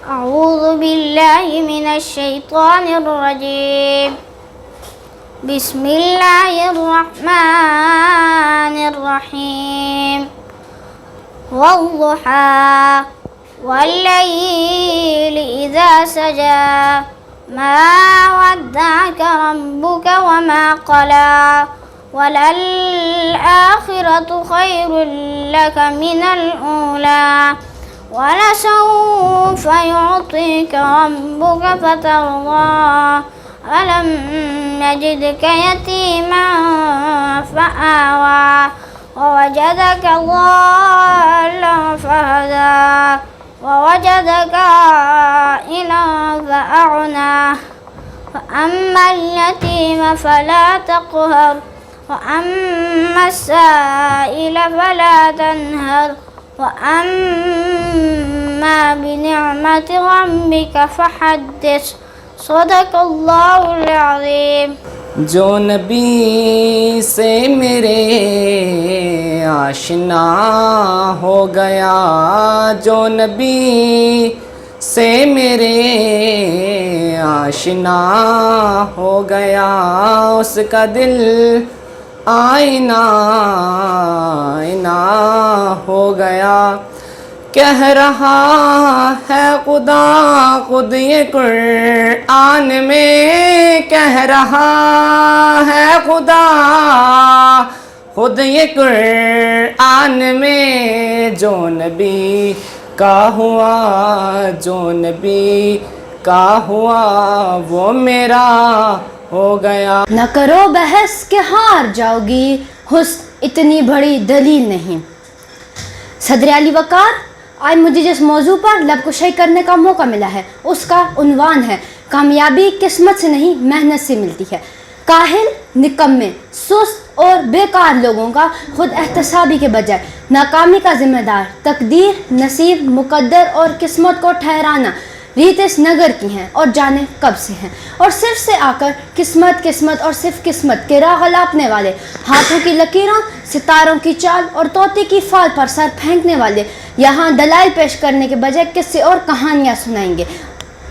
أعوذ بالله من الشيطان الرجيم. بسم الله الرحمن الرحيم. والضحى والليل إذا سجى ما ودعك ربك وما قلى وللآخرة خير لك من الأولى ولسوف يعطيك ربك فترضى ألم يجدك يتيما فآوى ووجدك ضالا فهدى ووجدك عائلا فأغنى فأما اليتيم فلا تقهر وأما السائل فلا تنهر وأما بنعمة ربك فحدث. صدق اللہ العظیم. جو نبی سے میرے آشنا ہو گیا، جو نبی سے میرے آشنا ہو گیا، اس کا دل آئینہ آئینہ ہو گیا. کہہ رہا ہے خدا خود یہ قرآن میں، کہہ رہا ہے خدا خود یہ قرآن میں، جو نبی کا ہوا جو نبی کا ہوا وہ میرا ہو گیا. نہ کرو بحث کہ ہار جاؤ گی، حسن اتنی بڑی دلیل نہیں. صدر علی وقار، آج مجھے جس موضوع پر لب کشائی کرنے کا موقع ملا ہے اس کا عنوان ہے کامیابی قسمت سے نہیں محنت سے ملتی ہے. کاہل، نکمے، سست اور بیکار لوگوں کا خود احتسابی کے بجائے ناکامی کا ذمہ دار تقدیر، نصیب، مقدر اور قسمت کو ٹھہرانا ریت اس نگر کی ہیں اور جانے کب سے ہیں، اور صرف سے آ کر قسمت قسمت اور صرف قسمت کے راہ غلاپنے والے، ہاتھوں کی لکیروں، ستاروں کی چال اور طوطے کی فال پر سر پھینکنے والے یہاں دلائل پیش کرنے کے بجائے قصے اور کہانیاں سنائیں گے،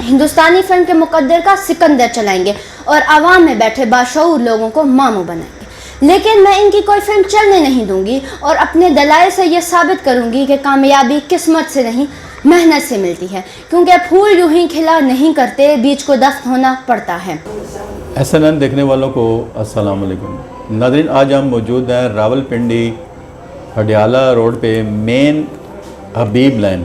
ہندوستانی فلم کے مقدر کا سکندر چلائیں گے اور عوام میں بیٹھے باشعور لوگوں کو ماموں بنائیں گے. لیکن میں ان کی کوئی فلم چلنے نہیں دوں گی اور اپنے دلائل سے یہ ثابت کروں گی کہ کامیابی قسمت سے نہیں محنت سے ملتی ہے، کیونکہ پھول یوں ہی کھلا نہیں کرتے، بیچ کو دفن ہونا پڑتا ہے. SNN دیکھنے والوں کو السلام علیکم. ناظرین، آج ہم موجود ہیں راول پنڈی ہڈیالہ روڈ پہ مین حبیب لائن،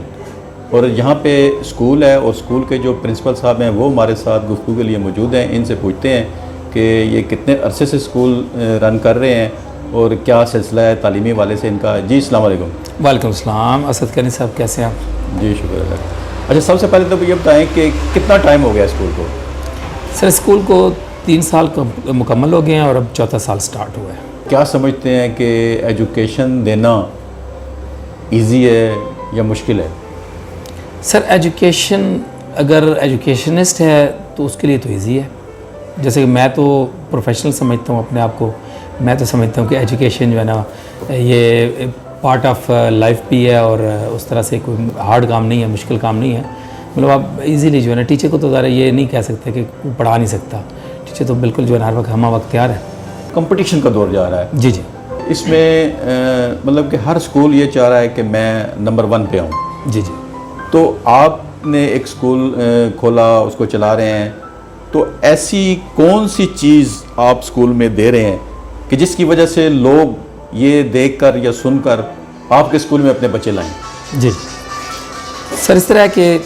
اور یہاں پہ اسکول ہے اور اسکول کے جو پرنسپل صاحب ہیں وہ ہمارے ساتھ گفتگو کے لیے موجود ہیں. ان سے پوچھتے ہیں کہ یہ کتنے عرصے سے اسکول رن کر رہے ہیں اور کیا سلسلہ ہے تعلیمی والے سے ان کا. جی السلام علیکم. وعلیکم السلام. اسد کرنی صاحب کیسے ہیں آپ؟ جی شکر اللہ. اچھا، سب سے پہلے تو یہ بتائیں کہ کتنا ٹائم ہو گیا اسکول کو؟ سر اسکول کو 3 سال مکمل ہو گئے ہیں اور اب 4تھا سال سٹارٹ ہوا ہے. کیا سمجھتے ہیں کہ ایجوکیشن دینا ایزی ہے یا مشکل ہے؟ سر ایجوکیشن، اگر ایجوکیشنسٹ ہے تو اس کے لیے تو ایزی ہے. جیسے کہ میں تو پروفیشنل سمجھتا ہوں اپنے آپ کو، میں تو سمجھتا ہوں کہ ایجوکیشن جو ہے نا یہ پارٹ آف لائف بھی ہے اور اس طرح سے کوئی ہارڈ کام نہیں ہے، مشکل کام نہیں ہے. مطلب آپ ایزیلی جو ہے نا، ٹیچر کو تو ذرا یہ نہیں کہہ سکتے کہ پڑھا نہیں سکتا، ٹیچر تو بالکل جو ہے نا ہر وقت ہمہ وقت تیار ہے. کمپٹیشن کا دور جا رہا ہے. جی جی. اس میں مطلب کہ ہر اسکول یہ چاہ رہا ہے کہ میں نمبر 1 پہ آؤں. جی جی. تو آپ نے ایک اسکول کھولا، اس کو چلا رہے ہیں، تو ایسی کون سی چیز آپ اسکول میں دے رہے ہیں کہ جس کی وجہ سے لوگ یہ دیکھ کر یا سن کر آپ کے اسکول میں اپنے بچے لائیں؟ جی سر، اس طرح ہے کہ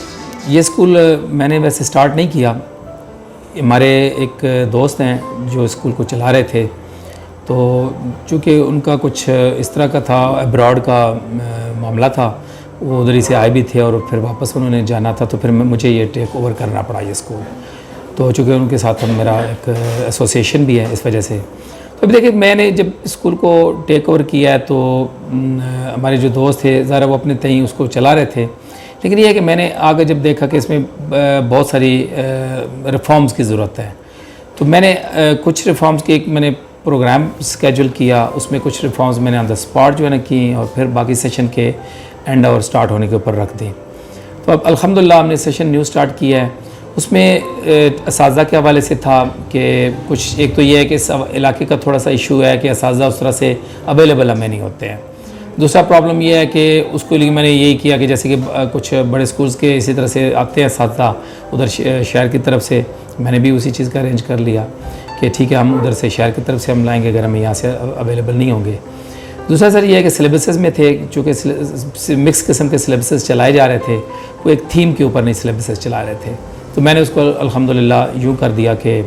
یہ اسکول میں نے ویسے سٹارٹ نہیں کیا. ہمارے ایک دوست ہیں جو اسکول کو چلا رہے تھے، تو چونکہ ان کا کچھ اس طرح کا تھا، ابراڈ کا معاملہ تھا، وہ ادھر ہی سے آئے بھی تھے اور پھر واپس انہوں نے جانا تھا، تو پھر مجھے یہ ٹیک اوور کرنا پڑا یہ اسکول. تو چونکہ ان کے ساتھ میرا ایک ایسوسیشن بھی ہے اس وجہ سے. تو ابھی دیکھیں، میں نے جب اسکول کو ٹیک اوور کیا ہے تو ہمارے جو دوست تھے ذرا وہ اپنے تئیں اس کو چلا رہے تھے، لیکن یہ ہے کہ میں نے آگے جب دیکھا کہ اس میں بہت ساری ریفارمز کی ضرورت ہے، تو میں نے کچھ ریفارمز کی ایک میں نے پروگرام اسکیجول کیا، اس میں کچھ ریفارمز میں نے آن دا اسپاٹ جو ہے نا کی، اور پھر باقی سیشن کے اینڈ اور سٹارٹ ہونے کے اوپر رکھ دیں. تو اب الحمدللہ ہم نے سیشن نیو سٹارٹ کیا ہے. اس میں اساتذہ کے حوالے سے تھا کہ کچھ ایک تو یہ ہے کہ اس علاقے کا تھوڑا سا ایشو ہے کہ اساتذہ اس طرح سے اویلیبل ہمیں نہیں ہوتے ہیں. دوسرا پرابلم یہ ہے کہ اس کے لیے میں نے یہی کیا کہ جیسے کہ کچھ بڑے سکولز کے اسی طرح سے آتے ہیں اساتذہ ادھر شہر کی طرف سے, میں نے بھی اسی چیز کا ارینج کر لیا کہ ٹھیک ہے ہم ادھر سے شہر کی طرف سے ہم لائیں گے اگر ہمیں یہاں سے اویلیبل نہیں ہوں گے. دوسرا سر یہ ہے کہ سلیبسز میں تھے, چونکہ مکس قسم کے سلیبسز چلائے جا رہے تھے, وہ ایک تھیم کے اوپر نہیں سلیبسز چلا رہے تھے. تو میں نے اس کو الحمدللہ یوں کر دیا کہ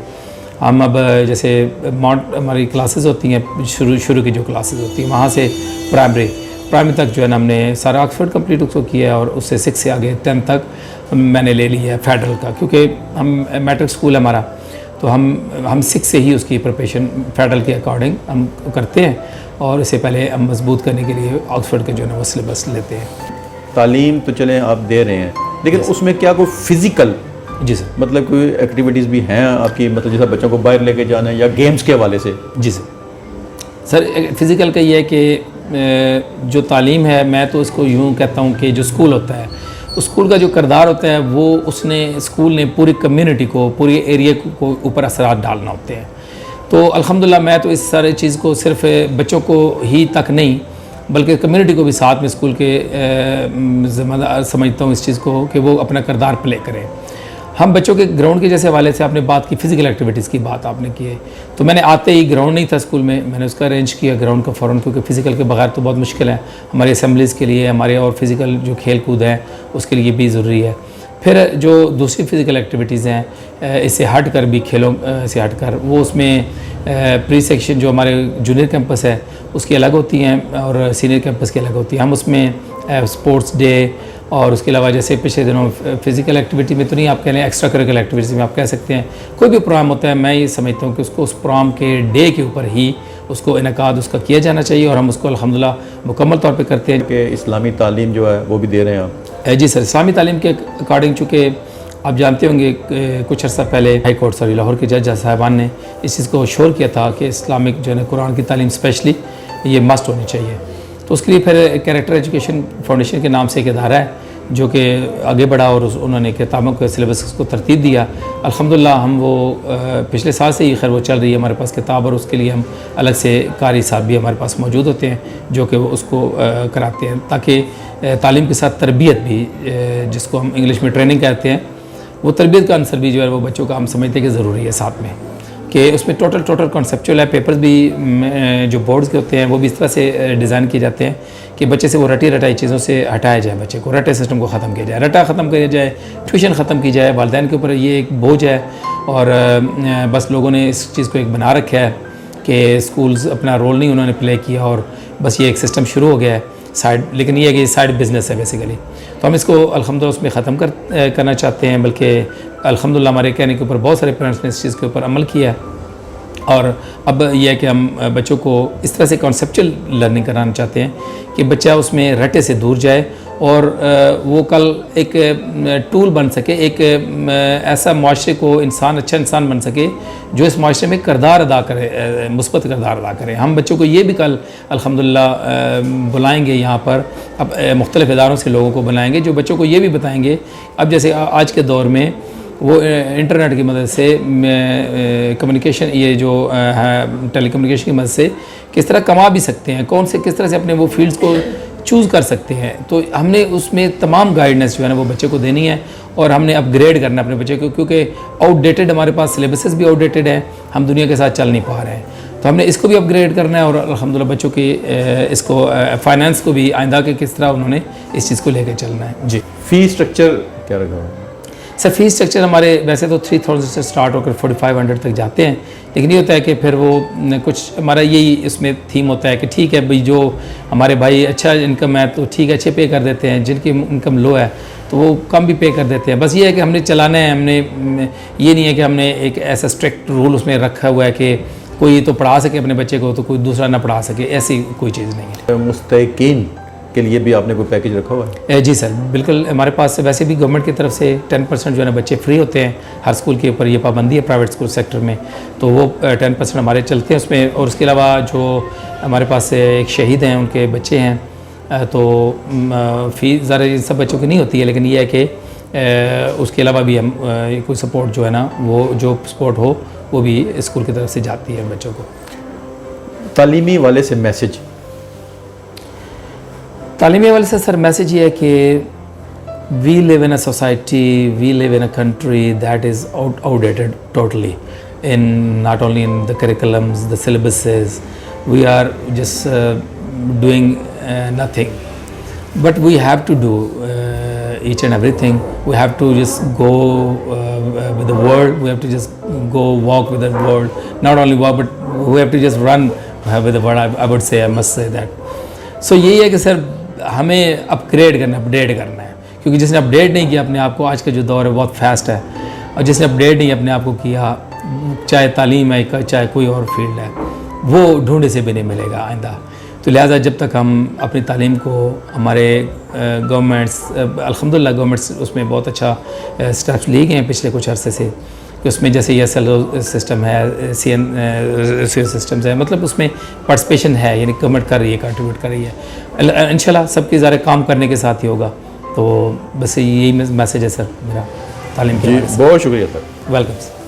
ہم اب جیسے ہماری کلاسز ہوتی ہیں شروع کی جو کلاسز ہوتی ہیں وہاں سے پرائمری تک جو ہے نا ہم نے سارا آکسفورڈ کمپلیٹ اس کو کیا ہے, اور اس سے 6 سے آگے 10 تک میں نے لے لی ہے فیڈرل کا, کیونکہ ہم میٹرک اسکول ہے ہمارا, تو ہم 6 سے ہی اس کی پریپریشن فیڈرل کے اکارڈنگ ہم کرتے ہیں, اور اسے پہلے ہم مضبوط کرنے کے لیے آکسفورڈ کے جو ہے نا وہ سلیبس لیتے ہیں. تعلیم تو چلیں آپ دے رہے ہیں, لیکن اس میں کیا کوئی فزیکل جی سر مطلب کوئی ایکٹیویٹیز بھی ہیں آپ کی, مطلب جیسا بچوں کو باہر لے کے جانا ہے یا گیمز کے حوالے سے؟ جی سر فزیکل کا یہ ہے کہ جو تعلیم ہے میں تو اس کو یوں کہتا ہوں کہ جو اسکول ہوتا ہے, اسکول کا جو کردار ہوتا ہے وہ اسکول نے پوری کمیونٹی کو, پورے ایریا کو اوپر اثرات ڈالنا ہوتے ہیں. تو الحمدللہ میں تو اس سارے چیز کو صرف بچوں کو ہی تک نہیں بلکہ کمیونٹی کو بھی ساتھ میں اسکول کے ذمہ دار سمجھتا ہوں اس چیز کو کہ وہ اپنا کردار پلے کریں. ہم بچوں کے گراؤنڈ کے جیسے حوالے سے آپ نے بات کی, فزیکل ایکٹیویٹیز کی بات آپ نے کی ہے, تو میں نے آتے ہی گراؤنڈ نہیں تھا اسکول میں نے اس کا ارینج کیا گراؤنڈ کا فوراً, کیونکہ فزیکل کے بغیر تو بہت مشکل ہے ہماری اسمبلیز کے لیے, ہمارے اور فزیکل جو کھیل کود ہے اس کے لیے بھی ضروری ہے. پھر جو دوسری فزیکل ایکٹیویٹیز ہیں اس سے ہٹ کر بھی کھیلوں سے ہٹ کر, وہ اس میں پری سیکشن جو ہمارے جونیئر کیمپس ہے اس کی الگ ہوتی ہیں اور سینئر کیمپس کی الگ ہوتی ہیں. ہم اس میں اسپورٹس ڈے اور اس کے علاوہ جیسے پچھلے دنوں فزیکل ایکٹیویٹی میں تو نہیں آپ کہہ لیں, ایکسٹرا کریکولر ایکٹیویٹیز میں آپ کہہ سکتے ہیں, کوئی بھی پروگرام ہوتا ہے میں یہ سمجھتا ہوں کہ اس کو اس پروگرام کے ڈے کے اوپر ہی اس کو انعقاد اس کا کیا جانا چاہیے, اور ہم اس کو الحمدللہ مکمل طور پہ کرتے ہیں. کہ اسلامی تعلیم جو ہے وہ بھی دے رہے ہیں آپ؟ جی سر, اسلامی تعلیم کے اکارڈنگ چونکہ آپ جانتے ہوں گے کچھ عرصہ پہلے ہائی کورٹ سوری لاہور کے جج صاحبان نے اس چیز کو شور کیا تھا کہ اسلامک جو ہے نا قرآن کی تعلیم اسپیشلی یہ مسٹ ہونی چاہیے. تو اس کے لیے پھر کیریکٹر ایجوکیشن فاؤنڈیشن کے نام سے ایک ادارہ ہے جو کہ آگے بڑھا اور انہوں نے کتابوں کے سلیبس کو ترتیب دیا. الحمدللہ ہم وہ پچھلے سال سے ہی خیر وہ چل رہی ہے ہمارے پاس کتاب, اور اس کے لیے ہم الگ سے قاری صاحب بھی ہمارے پاس موجود ہوتے ہیں جو کہ وہ اس کو کراتے ہیں, تاکہ تعلیم کے ساتھ تربیت بھی جس کو ہم انگلش میں ٹریننگ کہتے ہیں, وہ تربیت کا عنصر بھی جو ہے وہ بچوں کا ہم سمجھتے ہیں کہ ضروری ہے ساتھ میں, کہ اس میں ٹوٹل کانسیپچول ہے. پیپرز بھی جو بورڈز کے ہوتے ہیں وہ بھی اس طرح سے ڈیزائن کیے جاتے ہیں کہ بچے سے وہ رٹائی چیزوں سے ہٹایا جائے, بچے کو رٹے سسٹم کو ختم کیا جائے, رٹا ختم کیا جائے, ٹیوشن ختم کی جائے. والدین کے اوپر یہ ایک بوجھ ہے اور بس لوگوں نے اس چیز کو ایک بنا رکھا ہے کہ اسکولز اپنا رول نہیں انہوں نے پلے کیا, اور بس یہ ایک سسٹم شروع ہو گیا ہے سائڈ, لیکن یہ ہے کہ یہ سائڈ بزنس ہے بیسیکلی. تو ہم اس کو الحمدللہ اس میں ختم کرنا چاہتے ہیں, بلکہ الحمدللہ ہمارے کہنے کے اوپر بہت سارے پیرنٹس نے اس چیز کے اوپر عمل کیا ہے. اور اب یہ ہے کہ ہم بچوں کو اس طرح سے کانسیپچل لرننگ کرانا چاہتے ہیں کہ بچہ اس میں رٹے سے دور جائے اور وہ کل ایک ٹول بن سکے, ایک ایسا معاشرے کو اچھا انسان بن سکے جو اس معاشرے میں کردار ادا کرے, مثبت کردار ادا کرے. ہم بچوں کو یہ بھی کل الحمدللہ بلائیں گے یہاں پر, اب مختلف اداروں سے لوگوں کو بلائیں گے جو بچوں کو یہ بھی بتائیں گے, اب جیسے آج کے دور میں وہ انٹرنیٹ کی مدد سے کمیونیکیشن یہ جو ہے ٹیلی کمیونیکیشن کی مدد سے کس طرح کما بھی سکتے ہیں, کس طرح سے اپنے وہ فیلڈز کو چوز کر سکتے ہیں. تو ہم نے اس میں تمام گائیڈنس جو ہے نا وہ بچے کو دینی ہے, اور ہم نے اپ گریڈ کرنا اپنے بچے کو, کیونکہ آؤٹ ڈیٹڈ ہمارے پاس سلیبسز بھی آؤٹ ڈیٹڈ ہیں, ہم دنیا کے ساتھ چل نہیں پا رہے ہیں. تو ہم نے اس کو بھی اپ گریڈ کرنا ہے, اور الحمدللہ بچوں کی اس کو فائنانس کو بھی آئندہ کے کس طرح انہوں نے اس چیز کو لے کے چلنا ہے. جی فی اسٹرکچر کیا رکھا ہوا؟ سر فی اسٹرکچر ہمارے ویسے تو 3000 سے اسٹارٹ ہو کر 4500 تک جاتے ہیں, لیکن یہ ہوتا ہے کہ پھر وہ کچھ ہمارا یہی اس میں تھیم ہوتا ہے کہ ٹھیک ہے بھئی جو ہمارے بھائی اچھا انکم ہے تو ٹھیک ہے اچھے پے کر دیتے ہیں, جن کی انکم لو ہے تو وہ کم بھی پے کر دیتے ہیں. بس یہ ہے کہ ہم نے چلانا ہے, ہم نے یہ نہیں ہے کہ ہم نے ایک ایسا اسٹرکٹ رول اس میں رکھا ہوا ہے کہ کوئی تو پڑھا سکے اپنے بچے کو تو کوئی دوسرا نہ پڑھا سکے, ایسی کوئی چیز نہیں ہے. مستحقین کے لیے بھی آپ نے کوئی پیکج رکھا ہوا ہے؟ جی سر بالکل, ہمارے پاس ویسے بھی گورنمنٹ کی طرف سے 10% جو ہے نا بچے فری ہوتے ہیں, ہر اسکول کے اوپر یہ پابندی ہے پرائیویٹ اسکول سیکٹر میں, تو وہ 10% ہمارے چلتے ہیں اس میں. اور اس کے علاوہ جو ہمارے پاس ایک شہید ہیں ان کے بچے ہیں تو فیس ذرا سب بچوں کی نہیں ہوتی ہے، لیکن یہ ہے کہ اس کے علاوہ بھی ہم کوئی سپورٹ جو ہے نا وہ جو سپورٹ ہو وہ بھی اسکول کی طرف سے جاتی ہے بچوں کو. تعلیمی والے سے میسج. تعلیمی حوالے سے سر میسیج یہ ہے کہ we live in a society, we live in a country that is outdated totally and not only in the curriculums, the syllabuses. We are just doing nothing but we have to do each and everything. We have to just go with the world. We have to just go walk with the world. Not only walk, but we have to just run with the world. I would say, I must say that. So یہی ہے کہ سر ہمیں upgrade کرنا، update کرنا ہے، کیونکہ جس نے اپڈیٹ نہیں کیا اپنے آپ کو، آج کا جو دور ہے بہت فاسٹ ہے، اور جس نے اپڈیٹ نہیں اپنے آپ کو کیا، چاہے تعلیم ہے چاہے کوئی اور فیلڈ ہے، وہ ڈھونڈے سے بھی نہیں ملے گا آئندہ. تو لہٰذا جب تک ہم اپنی تعلیم کو، ہمارے گورنمنٹس الحمدللہ گورنمنٹس اس میں بہت اچھا اسٹیپس لیے گئے ہیں پچھلے کچھ عرصے سے، کہ اس میں جیسے ESL سسٹم ہے، CN سسٹمز ہے، مطلب اس میں پارٹیسپیشن ہے، یعنی گورنمنٹ کر رہی ہے، کنٹریبیوٹ کر رہی ہے. انشاءاللہ سب کی ذرا کام کرنے کے ساتھ ہی ہوگا. تو بس یہی میسیج ہے سر میرا تعلیم کے جی حوالے سے. بہت شکریہ سر. Welcome sir.